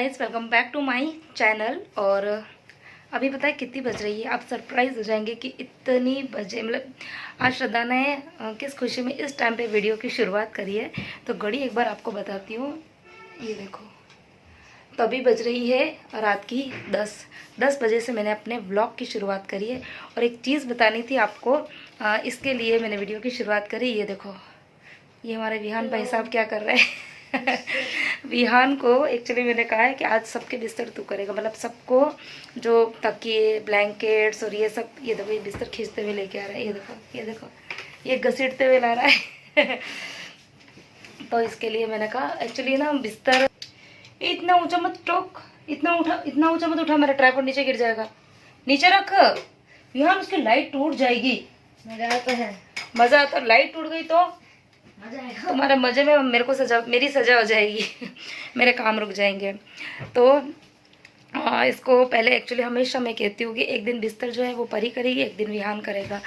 Guys, welcome back to my channel. और अभी पता है कितनी बज रही है, आप सरप्राइज हो जाएंगे कि इतनी बजे। मतलब आज श्रद्धा ने किस खुशी में इस टाइम पे वीडियो की शुरुआत करी है। तो घड़ी एक बार आपको बताती हूँ, ये देखो। तो अभी बज रही है रात की 10 बजे से मैंने अपने व्लॉग की शुरुआत करी है। और एक चीज़ बतानी थी आपको, इसके लिए मैंने वीडियो की शुरुआत करी। ये देखो, ये हमारे विहान भाई साहब क्या कर रहे हैं। विहान को एक्चुअली मैंने कहा है कि आज सबके बिस्तर तू करेगा, मतलब सबको जो तकिए ब्लैंकेट्स और ये सब। ये देखो, ये बिस्तर खींचते हुए लेके आ रहा है। ये देखो, ये देखो, ये घसीटते हुए ला रहा है। तो इसके लिए मैंने कहा एक्चुअली ना, बिस्तर इतना ऊंचा मत टोक, इतना ऊंचा मत उठा, मेरा ट्राइपॉड नीचे गिर जाएगा। नीचे रख विहान, उसकी लाइट टूट जाएगी। मजा आता है, मजा आता है। लाइट टूट गई तो तुम्हारे मजे में मेरी सजा हो जाएगी। मेरे काम रुक जाएंगे। तो इसको पहले एक्चुअली हमेशा मैं कहती हूँ कि एक दिन बिस्तर जो है वो परी करेगी, एक दिन विहान करेगा।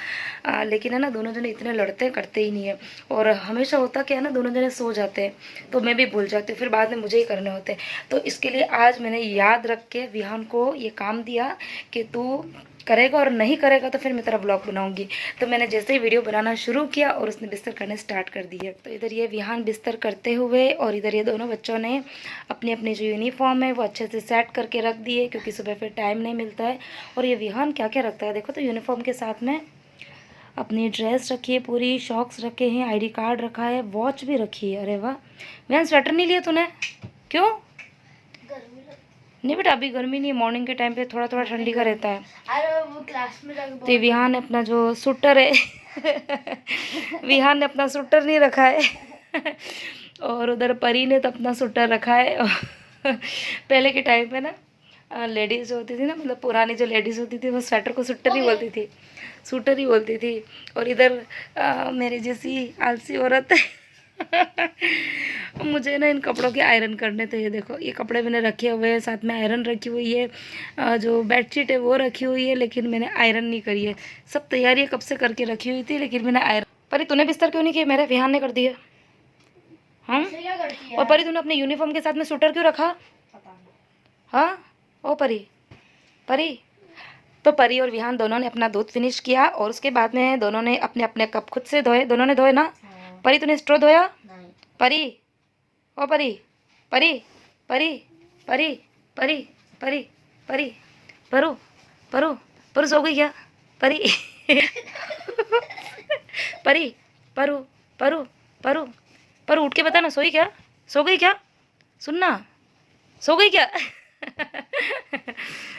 लेकिन है ना, दोनों जने इतने लड़ते हैं, करते ही नहीं है। और हमेशा होता क्या है ना, दोनों जने सो जाते हैं तो मैं भी भूल जाती हूँ, फिर बाद में मुझे ही करने होते हैं। तो इसके लिए आज मैंने याद रख के विहान को ये काम दिया कि तू करेगा, और नहीं करेगा तो फिर मैं तेरा ब्लॉग बनाऊंगी। तो मैंने जैसे ही वीडियो बनाना शुरू किया और उसने बिस्तर करने स्टार्ट कर दिया। तो इधर ये विहान बिस्तर करते हुए, और इधर ये दोनों बच्चों ने अपनी अपनी जो यूनिफॉर्म है वो अच्छे से सेट करके रख दी है, क्योंकि सुबह फिर टाइम नहीं मिलता है। और ये विहान क्या क्या रखता है देखो, तो यूनिफॉर्म के साथ में अपनी ड्रेस रखी है, पूरी शॉक्स रखे हैं, ID कार्ड रखा है, वॉच भी रखी है। अरे वाह विहान, स्वेटर नहीं लिया तूने? क्यों? नहीं बेटा, अभी गर्मी नहीं है, मॉर्निंग के टाइम पे थोड़ा थोड़ा ठंडी का रहता है। अरे वो क्लास में तो विहान ने अपना जो सूटर है विहान ने अपना सूटर नहीं रखा है। और उधर परी ने तो अपना सूटर रखा है। पहले के टाइम पे ना लेडीज़ जो होती थी ना, मतलब पुरानी जो लेडीज़ होती थी, वो स्वेटर को सूटर नहीं बोलती थी, सूटर ही बोलती थी। और इधर मेरी जैसी आलसी औरत है। मुझे ना इन कपड़ों के आयरन करने थे। ये देखो, ये कपड़े मैंने रखे हुए हैं, साथ में आयरन रखी हुई है। जो बेडशीट है वो रखी हुई है, लेकिन मैंने आयरन नहीं करी है। सब तैयारी कब से करके रखी हुई थी, लेकिन मैंने आयरन। परी तूने बिस्तर क्यों नहीं किया? मेरे विहान ने कर दिया। हाँ, और परी तूने अपने यूनिफॉर्म के साथ में सूटर क्यों रखा? हाँ ओ परी, परी। तो परी और विहान दोनों ने अपना दूध फिनिश किया, और उसके बाद में दोनों ने अपने अपने कप खुद से धोए। दोनों ने धोए ना? परी तूने स्ट्रॉ धोया? परी ओ परी, परी परी परी परी परी परी परू परू परू सो गई क्या परी? परी परू परू परू परू उठ के बता ना, सोई क्या? सो गई क्या? सुनना, सो गई क्या?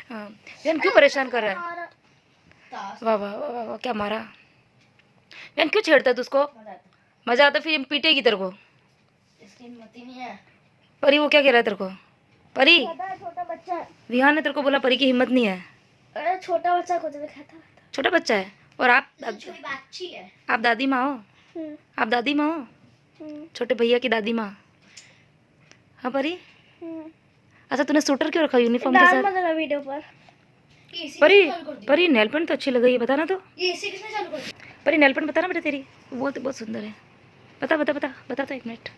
हाँ, क्यों परेशान कर रहा है? वाह वाह वाह वाह, क्या मारा? क्यों छेड़ता है तुझको? मजा आता, फिर पीटेगी तेरे को। नहीं है। परी वो क्या कह रहा है तेरे को? परी, छोटा बच्चा है। विहान ने तेरे को बोला परी की हिम्मत नहीं है। अरे छोटा बच्चा को तो खाता। छोटा बच्चा है, और आप छोटी बच्ची है। आप दादी माँ हो? आप दादी माँ हो? छोटे भैया की दादी माँ? हाँ परी। अच्छा, तूने सूटर क्यों रखा यूनिफॉर्म के साथ? वीडियो पर परी, परी नेल पेंट तो अच्छी लग रही है, बताना तो। ये इसी किसने चालू कर दी? परी नेल पेंट बताना बेटा तेरी, वो तो बहुत सुंदर है। बता बता बता बता तो, 1 मिनट।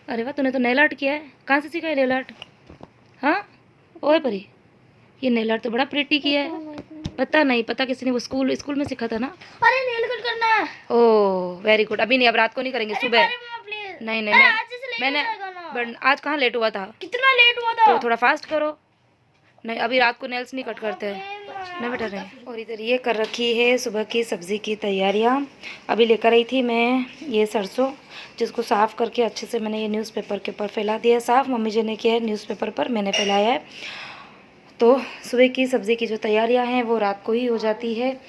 अरे वाह, तूने तो नेल आर्ट किया है, कहाँ से सीखा है नेल आर्ट? हाँ ओए परी, ये नेल आर्ट तो बड़ा प्रिटी किया है। पता नहीं, पता किसी ने, वो स्कूल में सीखा था ना। अरे नेल कट करना है। Oh very good. अभी नहीं, अब रात को नहीं करेंगे, सुबह। नहीं नहीं, मैंने आज कहाँ लेट हुआ था? कितना लेट हुआ था? तो थोड़ा फास्ट करो। नहीं, अभी रात को नेल्स नहीं कट करते हैं ना बेटा। नहीं। और इधर ये कर रखी है सुबह की सब्ज़ी की तैयारियाँ। अभी लेकर आई थी मैं ये सरसों, जिसको साफ़ करके अच्छे से मैंने ये न्यूज़पेपर के ऊपर फैला दिया साफ़। मम्मी जी ने किया है, न्यूज़पेपर पर मैंने फैलाया है। तो सुबह की सब्ज़ी की जो तैयारियां हैं वो रात को ही हो जाती है।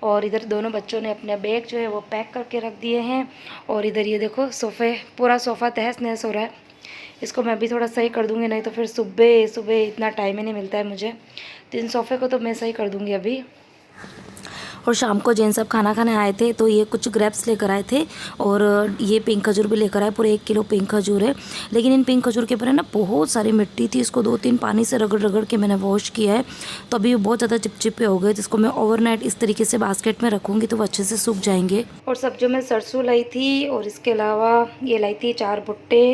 और इधर दोनों बच्चों ने अपने बैग जो है वो पैक करके रख दिए हैं। और इधर ये देखो, पूरा सोफ़ा तहस नहस हो रहा है। इसको मैं भी थोड़ा सही कर दूँगी, नहीं तो फिर सुबह सुबह इतना टाइम ही नहीं मिलता है मुझे। तो इन सोफ़े को तो मैं सही कर दूँगी अभी। और शाम को जैन साहब खाना खाने आए थे तो ये कुछ ग्रेप्स लेकर आए थे और ये पिंक खजूर भी लेकर आए, पूरे 1 किलो पिंक खजूर है। लेकिन इन पिंक खजूर के ऊपर है ना बहुत सारी मिट्टी थी, इसको 2-3 पानी से रगड़ रगड़ के मैंने वॉश किया है, तो अभी बहुत ज़्यादा चिपचिपे हो गए, जिसको मैं ओवरनाइट इस तरीके से बास्केट में रखूँगी तो वो अच्छे से सूख जाएंगे। और सब्जियों में सरसों लाई थी और इसके अलावा ये लाई थी 4 भुट्टे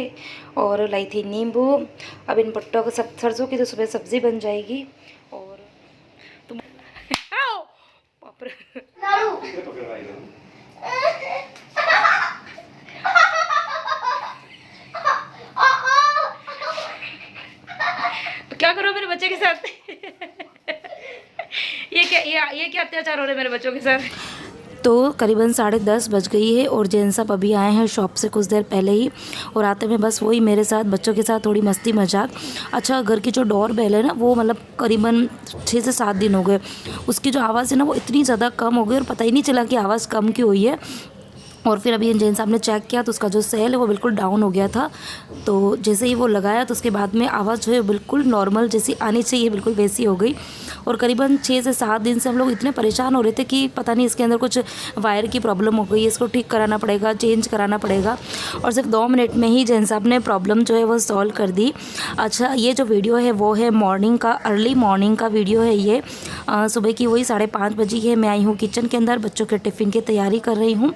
और लाई थी नींबू। अब इन भुट्टों को सरसों की तो सुबह सब्ज़ी बन जाएगी। और तुम बाप रे। तो क्या करो मेरे बच्चे के साथ ये क्या अत्याचार हो रहा है मेरे बच्चों के साथ। तो करीबन 10:30 बज गई है और जैन साहब अभी आए हैं शॉप से कुछ देर पहले ही, और आते में बस वही मेरे साथ बच्चों के साथ थोड़ी मस्ती मजाक। अच्छा, घर की जो डोर बेल है ना वो मतलब करीबन 6 से 7 दिन हो गए, उसकी जो आवाज़ है ना वो इतनी ज़्यादा कम हो गई और पता ही नहीं चला कि आवाज़ कम क्यों हुई है। और फिर अभी जैन साहब ने चेक किया तो उसका जो सेल है वो बिल्कुल डाउन हो गया था, तो जैसे ही वो लगाया तो उसके बाद में आवाज़ जो है बिल्कुल नॉर्मल जैसी आनी चाहिए बिल्कुल वैसी हो गई। और करीबन 6 से 7 दिन से हम लोग इतने परेशान हो रहे थे कि पता नहीं इसके अंदर कुछ वायर की प्रॉब्लम हो गई है, इसको ठीक कराना पड़ेगा, चेंज कराना पड़ेगा। और सिर्फ 2 मिनट में ही जैन साहब ने प्रॉब्लम जो है वो सॉल्व कर दी। अच्छा, ये जो वीडियो है वो है मॉर्निंग का, अर्ली मॉर्निंग का वीडियो है ये। सुबह की वही 5:30 बजे है, मैं आई हूँ किचन के अंदर, बच्चों के टिफ़िन की तैयारी कर रही हूँ।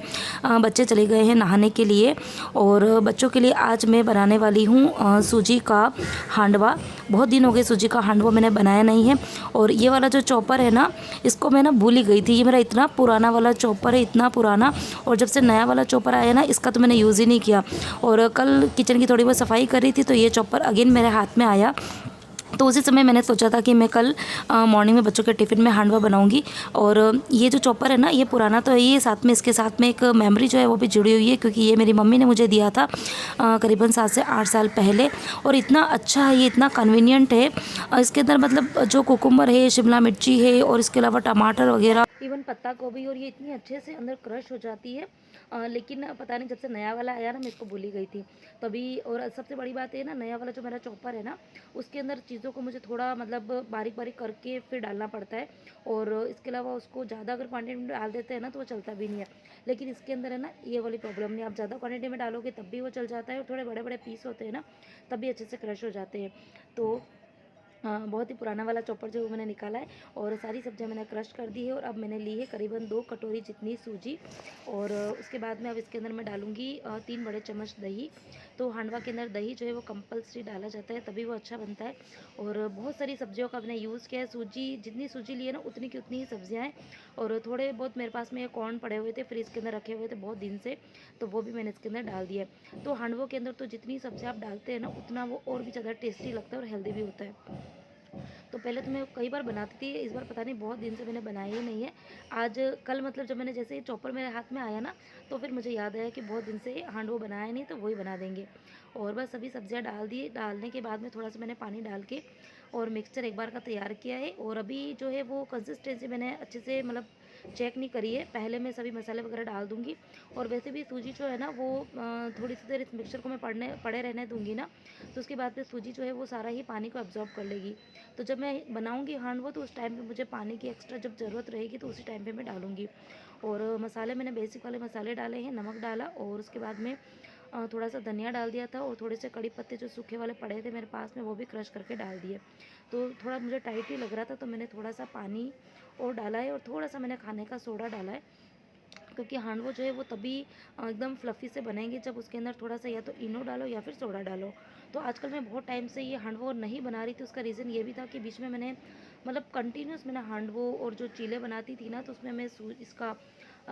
बच्चे चले गए हैं नहाने के लिए और बच्चों के लिए आज मैं बनाने वाली हूँ सूजी का हांडवा। बहुत दिन हो गए सूजी का हांडवा मैंने बनाया नहीं है। और ये वाला जो चॉपर है ना, इसको मैं ना भूल ही गई थी, ये मेरा इतना पुराना वाला चॉपर है, इतना पुराना, और जब से नया वाला चॉपर आया ना इसका तो मैंने यूज़ ही नहीं किया। और कल किचन की थोड़ी बहुत सफाई कर रही थी तो ये चॉपर अगेन मेरे हाथ में आया, तो उसी समय मैंने सोचा था कि मैं कल मॉर्निंग में बच्चों के टिफ़िन में हांडवा बनाऊंगी। और ये जो चॉपर है ना ये पुराना तो है, ये साथ में इसके साथ में एक मेमोरी जो है वो भी जुड़ी हुई है, क्योंकि ये मेरी मम्मी ने मुझे दिया था करीबन 7 से 8 साल पहले। और इतना अच्छा है ये, इतना कन्वीनियंट है। इसके अंदर मतलब जो कुकुम्बर है, शिमला मिर्ची है और इसके अलावा टमाटर वगैरह, इवन पत्ता गोभी, और ये इतनी अच्छे से अंदर क्रश हो जाती है। लेकिन पता नहीं जब से नया वाला आया ना मैं इसको भूल ही गई थी तभी। और सबसे बड़ी बात है ना, नया वाला जो मेरा चॉपर है ना उसके अंदर चीज़ों को मुझे थोड़ा मतलब बारीक बारीक करके फिर डालना पड़ता है। और इसके अलावा उसको ज़्यादा अगर क्वांटिटी में डाल देते हैं ना तो वो चलता भी नहीं है। लेकिन इसके अंदर है ना ये वाली प्रॉब्लम नहीं, आप ज़्यादा क्वांटिटी में डालोगे तब भी वो चल जाता है, और थोड़े बड़े बड़े पीस होते हैं ना तब भी अच्छे से क्रश हो जाते हैं। तो बहुत ही पुराना वाला चॉपर जो मैंने निकाला है और सारी सब्जियां मैंने क्रश कर दी है। और अब मैंने ली है करीबन 2 कटोरी जितनी सूजी। और उसके बाद में अब इसके अंदर मैं डालूँगी 3 बड़े चम्मच दही। तो हांडवा के अंदर दही जो है वो कंपल्सरी डाला जाता है तभी वो अच्छा बनता है। और बहुत सारी सब्जियों का मैंने यूज़ किया है, सूजी जितनी सूजी ली है ना उतनी की उतनी ही सब्जियाँ हैं। और थोड़े बहुत मेरे पास में कॉर्न पड़े हुए थे फ्रीज़ के अंदर रखे हुए थे बहुत दिन से, तो वो भी मैंने इसके अंदर डाल दिया है। तो हांडवों के अंदर तो जितनी सब्जियाँ आप डालते हैं ना उतना वो और भी ज़्यादा टेस्टी लगता है और हेल्दी भी होता है। तो पहले तो मैं कई बार बनाती थी, इस बार पता नहीं बहुत दिन से मैंने बनाया ही नहीं है। आज कल मतलब जब मैंने जैसे चॉपर मेरे हाथ में आया ना तो फिर मुझे याद आया कि बहुत दिन से हांडवा बनाया नहीं तो वही बना देंगे। और बस सभी सब्जियां डाल दी, डालने के बाद में थोड़ा सा मैंने पानी डाल के और मिक्सचर एक बार का तैयार किया है। और अभी जो है वो कंसिस्टेंसी मैंने अच्छे से मतलब चेक नहीं करी है, पहले मैं सभी मसाले वगैरह डाल दूँगी। और वैसे भी सूजी जो है ना वो थोड़ी सी देर इस मिक्सचर को मैं पड़े रहने दूँगी ना, तो उसके बाद फिर सूजी जो है वो सारा ही पानी को एब्जॉर्ब कर लेगी। तो जब मैं बनाऊँगी हांडवा तो उस टाइम पे मुझे पानी की एक्स्ट्रा जब ज़रूरत रहेगी तो उसी टाइम पे मैं डालूँगी। और मसाले मैंने बेसिक वाले मसाले डाले हैं, नमक डाला और उसके बाद में थोड़ा सा धनिया डाल दिया था और थोड़े से कड़ी पत्ते जो सूखे वाले पड़े थे मेरे पास में वो भी क्रश करके डाल दिए। तो थोड़ा मुझे टाइट ही लग रहा था तो मैंने थोड़ा सा पानी और डाला है और थोड़ा सा मैंने खाने का सोडा डाला है, क्योंकि हांडवो जो है वो तभी एकदम फ्लफ़ी से बनेंगे जब उसके अंदर थोड़ा सा या तो इनो डालो या फिर सोडा डालो। तो आजकल मैं बहुत टाइम से ये हांडवो नहीं बना रही थी, उसका रीज़न ये भी था कि बीच में मैंने मतलब कंटिन्यूस मैंने हांडवो और जो चीले बनाती थी ना तो उसमें मैं इसका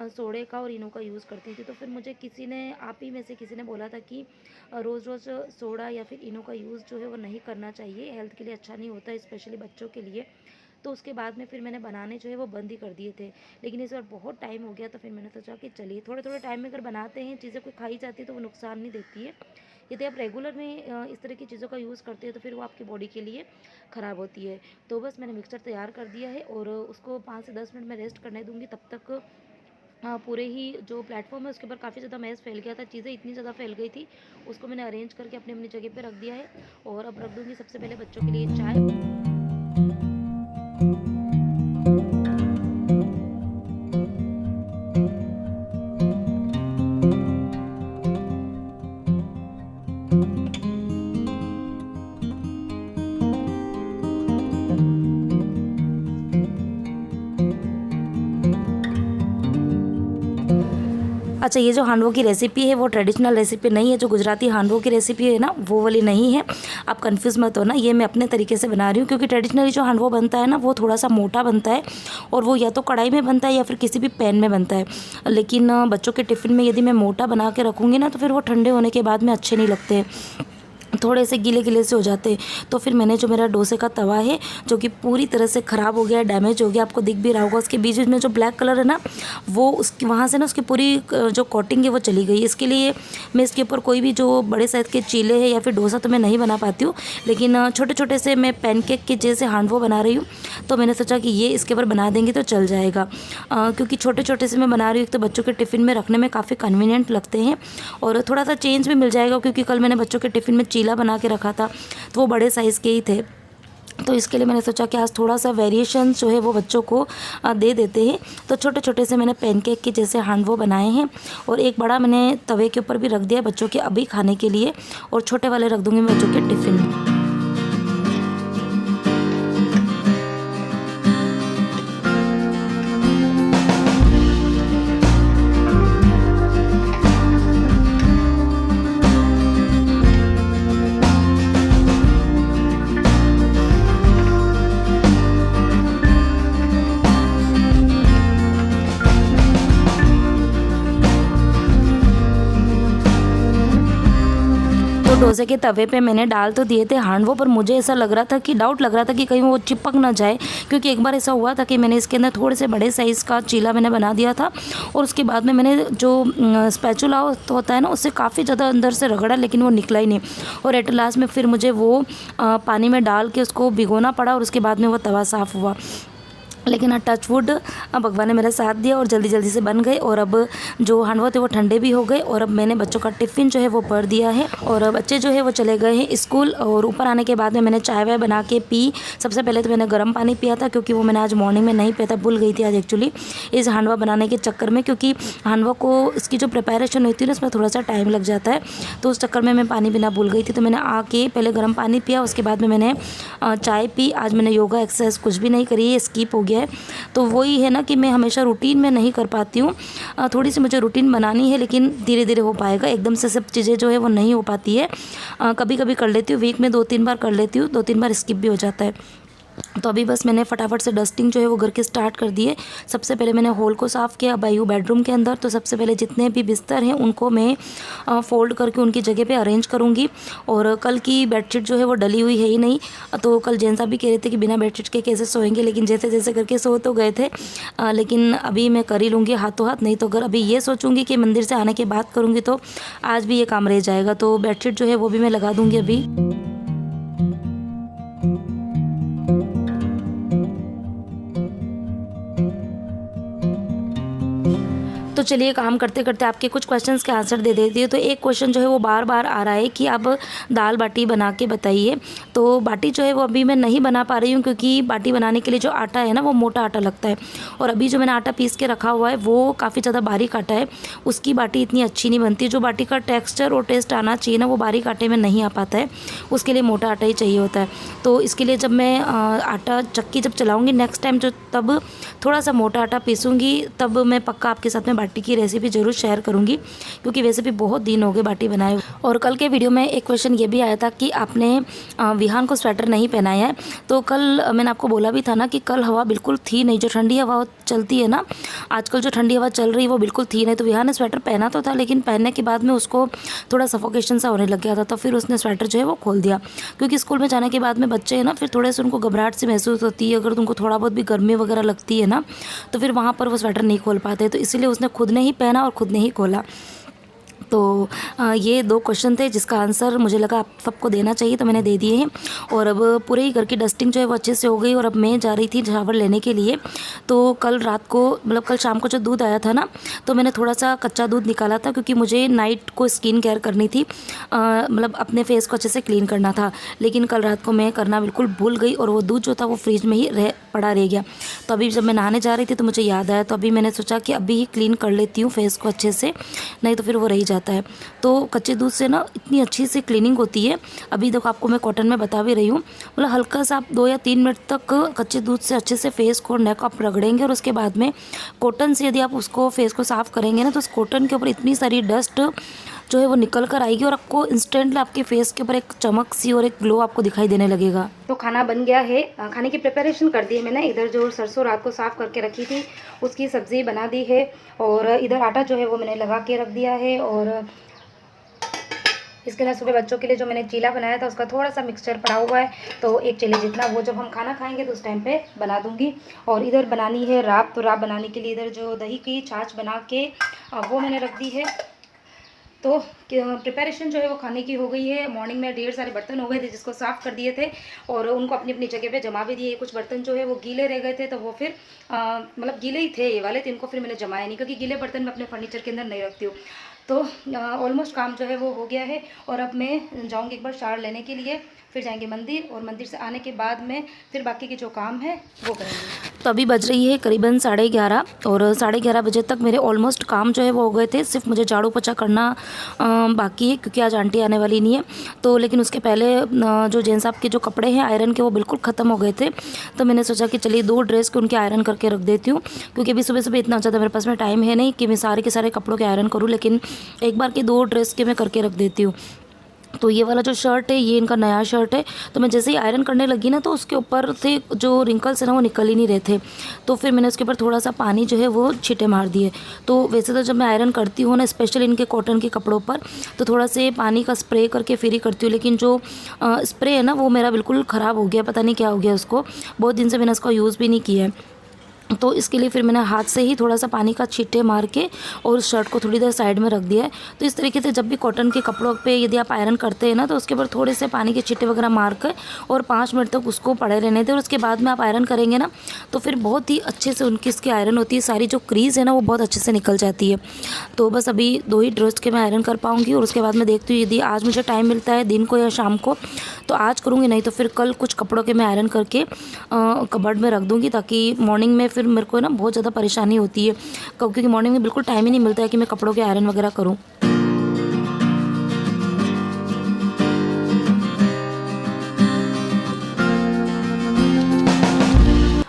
सोडे का और इनो का यूज़ करती थी। तो फिर मुझे किसी ने आप ही में से किसी ने बोला था कि रोज़ रोज़ सोडा या फिर इनो का यूज़ जो है वो नहीं करना चाहिए, हेल्थ के लिए अच्छा नहीं होता, स्पेशली बच्चों के लिए। तो उसके बाद में फिर मैंने बनाने जो है वो बंद ही कर दिए थे। लेकिन इस बार बहुत टाइम हो गया तो फिर मैंने सोचा कि चलिए थोड़े थोड़े टाइम में अगर बनाते हैं चीज़ें कोई खाई जाती है तो वो नुकसान नहीं देती है। यदि आप रेगुलर में इस तरह की चीज़ों का यूज़ करते हैं तो फिर वो आपकी बॉडी के लिए ख़राब होती है। तो बस मैंने मिक्सचर तैयार कर दिया है और उसको 5 से 10 मिनट में रेस्ट करने दूँगी। तब तक पूरे ही जो प्लेटफॉर्म है उसके ऊपर काफ़ी ज़्यादा मैस फैल गया था, चीज़ें इतनी ज़्यादा फैल गई थी, उसको मैंने अरेंज करके अपनी अपनी जगह पे रख दिया है। और अब रख दूँगी सबसे पहले बच्चों के लिए चाय। अच्छा, ये जो हांडवों की रेसिपी है वो ट्रेडिशनल रेसिपी नहीं है, जो गुजराती हांडवों की रेसिपी है ना वो वाली नहीं है, आप कंफ्यूज मत हो ना। ये मैं अपने तरीके से बना रही हूँ, क्योंकि ट्रेडिशनली जो हांडवा बनता है ना वो थोड़ा सा मोटा बनता है, और वो या तो कढ़ाई में बनता है या फिर किसी भी पैन में बनता है। लेकिन बच्चों के टिफ़िन में यदि मैं मोटा बना के रखूँगी ना तो फिर वो ठंडे होने के बाद में अच्छे नहीं लगते, थोड़े से गीले गीले से हो जाते। तो फिर मैंने जो मेरा डोसे का तवा है जो कि पूरी तरह से ख़राब हो गया, डैमेज हो गया, आपको दिख भी रहा होगा, उसके बीच में जो ब्लैक कलर है ना वो उसकी वहाँ से ना उसकी पूरी जो कोटिंग है वो चली गई। इसके लिए मैं इसके ऊपर कोई भी जो बड़े साइज़ के चीले हैं या फिर डोसा तो मैं नहीं बना पाती हूँ, लेकिन छोटे छोटे से मैं पैनकेक के जैसे हांडवो बना रही हूँ। तो मैंने सोचा कि ये इसके ऊपर बना देंगे तो चल जाएगा, क्योंकि छोटे छोटे से मैं बना रही हूँ तो बच्चों के टिफ़िन में रखने में काफ़ी कन्वीनियंट लगते हैं, और थोड़ा सा चेंज भी मिल जाएगा, क्योंकि कल मैंने बच्चों के टिफ़िन में चीला बना के रखा था तो वो बड़े साइज़ के ही थे। तो इसके लिए मैंने सोचा कि आज थोड़ा सा वेरिएशन जो है वो बच्चों को दे देते हैं। तो छोटे छोटे से मैंने पैनकेक के जैसे हांडवो बनाए हैं, और एक बड़ा मैंने तवे के ऊपर भी रख दिया बच्चों के अभी खाने के लिए, और छोटे वाले रख दूँगी मैं बच्चों के टिफ़िन में। डोसे के तवे पे मैंने डाल तो दिए थे हांडवो, पर मुझे ऐसा लग रहा था कि डाउट लग रहा था कि कहीं वो चिपक ना जाए, क्योंकि एक बार ऐसा हुआ था कि मैंने इसके अंदर थोड़े से बड़े साइज़ का चीला मैंने बना दिया था, और उसके बाद में मैंने जो स्पैचुला होता है ना उससे काफ़ी ज़्यादा अंदर से रगड़ा, लेकिन वो निकला ही नहीं, और एट लास्ट में फिर मुझे वो पानी में डाल के उसको भिगोना पड़ा, और उसके बाद में वो तवा साफ़ हुआ। लेकिन टच वुड भगवान ने मेरा साथ दिया और जल्दी जल्दी से बन गए, और अब जो हांडवा थे वो ठंडे भी हो गए, और अब मैंने बच्चों का टिफ़िन जो है वो भर दिया है, और बच्चे जो है वो चले गए हैं स्कूल। और ऊपर आने के बाद में मैंने चाय वाय बना के पी। सबसे पहले तो मैंने गर्म पानी पिया था, क्योंकि वो मैंने आज मॉर्निंग में नहीं पिया था, भूल गई थी आज एक्चुअली इस हांडवा बनाने के चक्कर में, क्योंकि हांडवा को इसकी जो प्रिपरेशन होती है ना उसमें थोड़ा सा टाइम लग जाता है, तो उस चक्कर में मैं पानी पीना भूल गई थी। तो मैंने आके पहले गर्म पानी पिया, उसके बाद में मैंने चाय पी। आज मैंने योगा एक्सरसाइज कुछ भी नहीं करी है, स्किप हो गया है। तो वही है ना कि मैं हमेशा रूटीन में नहीं कर पाती हूँ, थोड़ी सी मुझे रूटीन बनानी है, लेकिन धीरे धीरे हो पाएगा, एकदम से सब चीज़ें जो है वो नहीं हो पाती है। कभी कभी कर लेती हूँ, वीक में 2-3 बार कर लेती हूँ, 2-3 बार स्किप भी हो जाता है। तो अभी बस मैंने फटाफट से डस्टिंग जो है वो घर के स्टार्ट कर दिए। सबसे पहले मैंने हॉल को साफ़ किया, अब आई हूँ बेडरूम के अंदर। तो सबसे पहले जितने भी बिस्तर हैं उनको मैं फ़ोल्ड करके उनकी जगह पे अरेंज करूँगी। और कल की बेडशीट जो है वो डली हुई है ही नहीं, तो कल जेंसा भी कह रहे थे कि बिना बेडशीट के कैसे सोएंगे, लेकिन जैसे जैसे करके सो तो गए थे, लेकिन अभी मैं कर ही लूँगी हाथों हाथ। नहीं तो अगर अभी ये सोचूँगी कि मंदिर से आने के बाद करूँगी तो आज भी ये काम रह जाएगा। तो बेडशीट जो है वो भी मैं लगा दूँगी अभी। तो चलिए काम करते करते आपके कुछ क्वेश्चंस के आंसर दे देती हूँ। तो एक क्वेश्चन जो है वो बार बार आ रहा है कि आप दाल बाटी बना के बताइए। तो बाटी जो है वो अभी मैं नहीं बना पा रही हूँ, क्योंकि बाटी बनाने के लिए जो आटा है ना वो मोटा आटा लगता है, और अभी जो मैंने आटा पीस के रखा हुआ है वो काफ़ी ज़्यादा बारीक आटा है, उसकी बाटी इतनी अच्छी नहीं बनती। जो बाटी का टेक्स्चर और टेस्ट आना चाहिए ना वो बारीक आटे में नहीं आ पाता है, उसके लिए मोटा आटा ही चाहिए होता है। तो इसके लिए जब मैं आटा चक्की जब चलाऊँगी नेक्स्ट टाइम, जो तब थोड़ा सा मोटा आटा पीसूँगी, तब मैं पक्का आपके साथ में बाटी की रेसिपी ज़रूर शेयर करूँगी, क्योंकि वैसे भी बहुत दिन हो गए बाटी बनाए। और कल के वीडियो में एक क्वेश्चन ये भी आया था कि आपने विहान को स्वेटर नहीं पहनाया है। तो कल मैंने आपको बोला भी था ना कि कल हवा बिल्कुल थी नहीं, जो ठंडी हवा चलती है ना आजकल, जो ठंडी हवा चल रही है वो बिल्कुल थी नहीं। तो विहान ने स्वेटर पहना तो था, लेकिन पहनने के बाद में उसको थोड़ा सफोकेशन सा होने लग गया था, तो फिर उसने स्वेटर जो है वो खोल दिया। क्योंकि स्कूल में जाने के बाद में बच्चे हैं ना, फिर थोड़े से उनको घबराहट सी महसूस होती है, अगर तुमको थोड़ा बहुत भी गर्मी वगैरह लगती है ना तो फिर वहाँ पर वो स्वेटर नहीं खोल पाते। तो इसीलिए उसने खुद ने ही पहना और खुद ने ही खोला। तो ये 2 क्वेश्चन थे जिसका आंसर मुझे लगा आप सबको देना चाहिए, तो मैंने दे दिए हैं। और अब पूरे ही घर की डस्टिंग जो है वो अच्छे से हो गई, और अब मैं जा रही थी शावर लेने के लिए। तो कल रात को मतलब कल शाम को जो दूध आया था ना, तो मैंने थोड़ा सा कच्चा दूध निकाला था, क्योंकि मुझे नाइट को स्किन केयर करनी थी, मतलब अपने फेस को अच्छे से क्लीन करना था। लेकिन कल रात को मैं करना बिल्कुल भूल गई, और वो दूध जो था वो फ्रिज में ही पड़ा रह गया। तो अभी जब मैं नहाने जा रही थी तो मुझे याद आया, तो अभी मैंने सोचा कि अभी ही क्लीन कर लेती हूँ फेस को अच्छे से, नहीं तो फिर वो रह जाता है। तो कच्चे दूध से ना इतनी अच्छी सी क्लीनिंग होती है। अभी देखो आपको मैं कॉटन में बता भी रही हूँ, मतलब हल्का सा आप 2 या 3 मिनट तक कच्चे दूध से अच्छे से फेस को, नेक आप रगड़ेंगे और उसके बाद में कॉटन से यदि आप उसको फेस को साफ़ करेंगे ना, तो उस कॉटन के ऊपर इतनी सारी डस्ट जो है वो निकल कर आएगी और आपको इंस्टेंटली आपके फेस के ऊपर एक चमक सी और एक ग्लो आपको दिखाई देने लगेगा। तो खाना बन गया है, खाने की प्रिपरेशन कर दी है मैंने। इधर जो सरसों रात को साफ़ करके रखी थी उसकी सब्ज़ी बना दी है, और इधर आटा जो है वो मैंने लगा के रख दिया है। और इसके अलावा सुबह बच्चों के लिए जो मैंने चीला बनाया था उसका थोड़ा सा मिक्सचर पड़ा हुआ है, तो एक चीले जितना वो जब हम खाना खाएंगे तो उस टाइम पे बना दूंगी। और इधर बनानी है राब, तो राब बनाने के लिए इधर जो दही की छाछ बना के वो मैंने रख दी है। तो प्रिपरेशन जो है वो खाने की हो गई है। मॉर्निंग में ढेर सारे बर्तन हो गए थे जिसको साफ़ कर दिए थे और उनको अपनी अपनी जगह पे जमा भी दिए। कुछ बर्तन जो है वो गीले रह गए थे, तो वो फिर मतलब गीले ही थे ये वाले, तो इनको फिर मैंने जमाया नहीं, क्योंकि गीले बर्तन मैं अपने फर्नीचर के अंदर नहीं रखती हूँ। तो ऑलमोस्ट काम जो है वो हो गया है, और अब मैं जाऊँगी एक बार शावर लेने के लिए, फिर जाएंगे मंदिर, और मंदिर से आने के बाद में फिर बाकी के जो काम है वो करेंगे। तो अभी बज रही है करीबन 11:30, और 11:30 बजे तक मेरे ऑलमोस्ट काम जो है वो हो गए थे। सिर्फ मुझे झाड़ू पोछा करना बाकी है, क्योंकि आज आंटी आने वाली नहीं है। तो लेकिन उसके पहले जो जेंट्स साहब के जो कपड़े हैं आयरन के वो बिल्कुल ख़त्म हो गए थे, तो मैंने सोचा कि चलिए 2 ड्रेस के उनके आयरन करके रख देती हूँ, क्योंकि अभी सुबह सुबह इतना ज़्यादा मेरे पास में टाइम है नहीं कि मैं सारे के सारे कपड़ों के आयरन करूँ, लेकिन एक बार के 2 ड्रेस के मैं करके रख देती हूँ। तो ये वाला जो शर्ट है ये इनका नया शर्ट है, तो मैं जैसे ही आयरन करने लगी ना तो उसके ऊपर से जो रिंकल्स है ना वो निकल ही नहीं रहे थे, तो फिर मैंने उसके ऊपर थोड़ा सा पानी जो है वो छींटे मार दिए। तो वैसे तो जब मैं आयरन करती हूँ ना, स्पेशली इनके कॉटन के कपड़ों पर, तो थोड़ा से पानी का स्प्रे करके फिर ही करती हूँ, लेकिन जो स्प्रे है ना वो मेरा बिल्कुल ख़राब हो गया, पता नहीं क्या हो गया उसको, बहुत दिन से मैंने उसका यूज़ भी नहीं किया है। तो इसके लिए फिर मैंने हाथ से ही थोड़ा सा पानी का छींटे मार के और उस शर्ट को थोड़ी देर साइड में रख दिया है। तो इस तरीके से जब भी कॉटन के कपड़ों पे यदि आप आयरन करते हैं ना, तो उसके ऊपर थोड़े से पानी के छींटे वगैरह मार कर और 5 मिनट तक उसको पड़े रहने दें, और उसके बाद में आप आयरन करेंगे ना तो फिर बहुत ही अच्छे से उनकी इसकी आयरन होती है, सारी जो क्रीज़ है ना वो बहुत अच्छे से निकल जाती है। तो बस अभी 2 ही ड्रेस के मैं आयरन कर पाऊँगी, और उसके बाद मैं देखती हूँ यदि आज मुझे टाइम मिलता है दिन को या शाम को तो आज करूँगी, नहीं तो फिर कल कुछ कपड़ों के मैं आयरन करके कबर्ड में रख दूँगी, ताकि मॉर्निंग में फिर मेरे को ना बहुत ज़्यादा परेशानी होती है, क्योंकि मॉर्निंग में बिल्कुल टाइम ही नहीं मिलता है कि मैं कपड़ों के आयरन वगैरह करूँ।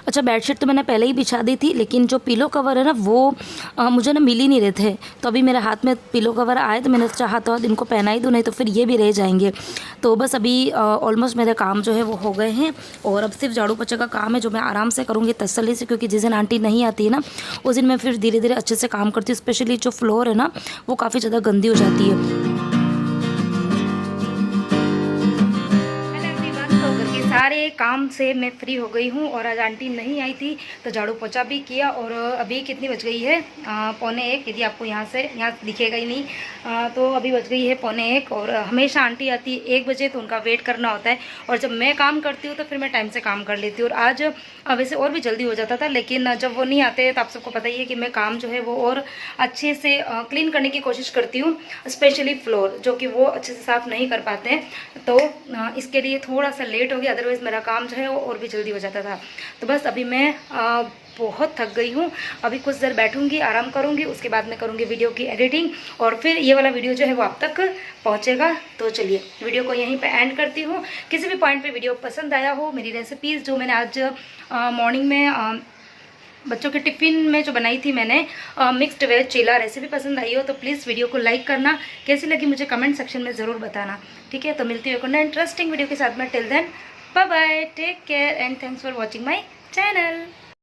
अच्छा, बेडशीट तो मैंने पहले ही बिछा दी थी, लेकिन जो पिलो कवर है ना वो मुझे ना मिल ही नहीं रहे थे, तो अभी मेरे हाथ में पिलो कवर आए तो मैंने चाहा तो इनको पहना ही दूँ, नहीं तो फिर ये भी रह जाएंगे। तो बस अभी ऑलमोस्ट मेरे काम जो है वो हो गए हैं, और अब सिर्फ झाड़ू पोछे का काम है जो मैं आराम से करूँगी तसल्ली से, क्योंकि जिस दिन आंटी नहीं आती है ना उस दिन मैं फिर धीरे धीरे अच्छे से काम करती हूँ। स्पेशली जो फ्लोर है ना वो काफ़ी ज़्यादा गंदी हो जाती है। सारे काम से मैं फ्री हो गई हूँ, और आज आंटी नहीं आई थी तो झाड़ू पोछा भी किया। और अभी कितनी बज गई है 1:45, यदि आपको यहाँ दिखेगा ही नहीं, तो अभी बज गई है 1:45। और हमेशा आंटी आती है 1 बजे, तो उनका वेट करना होता है, और जब मैं काम करती हूँ तो फिर मैं टाइम से काम कर लेती हूँ। और आज वैसे और भी जल्दी हो जाता था, लेकिन जब वो नहीं आते तो आप सबको पता ही है कि मैं काम जो है वो और अच्छे से क्लीन करने की कोशिश करती हूँ, स्पेशली फ्लोर जो कि वो अच्छे से साफ़ नहीं कर पाते हैं, तो इसके लिए थोड़ा सा लेट हो गया, अदरवाइज़ मेरा काम जो है वो और भी जल्दी हो जाता था। तो बस अभी मैं बहुत थक गई हूँ, अभी कुछ देर बैठूंगी, आराम करूँगी, उसके बाद मैं करूँगी वीडियो की एडिटिंग, और फिर ये वाला वीडियो जो है वो आप तक पहुँचेगा। तो चलिए वीडियो को यहीं पे एंड करती हूँ। किसी भी पॉइंट पे वीडियो पसंद आया हो, मेरी रेसिपीज़ जो मैंने आज मॉर्निंग में बच्चों के टिफ़िन में जो बनाई थी मैंने मिक्स्ड वेज चीला रेसिपी पसंद आई हो तो प्लीज़ वीडियो को लाइक करना, कैसी लगी मुझे कमेंट सेक्शन में ज़रूर बताना, ठीक है। तो मिलती हूँ एक इंटरेस्टिंग वीडियो के साथ में। Till then bye bye, take care and thanks for watching my channel.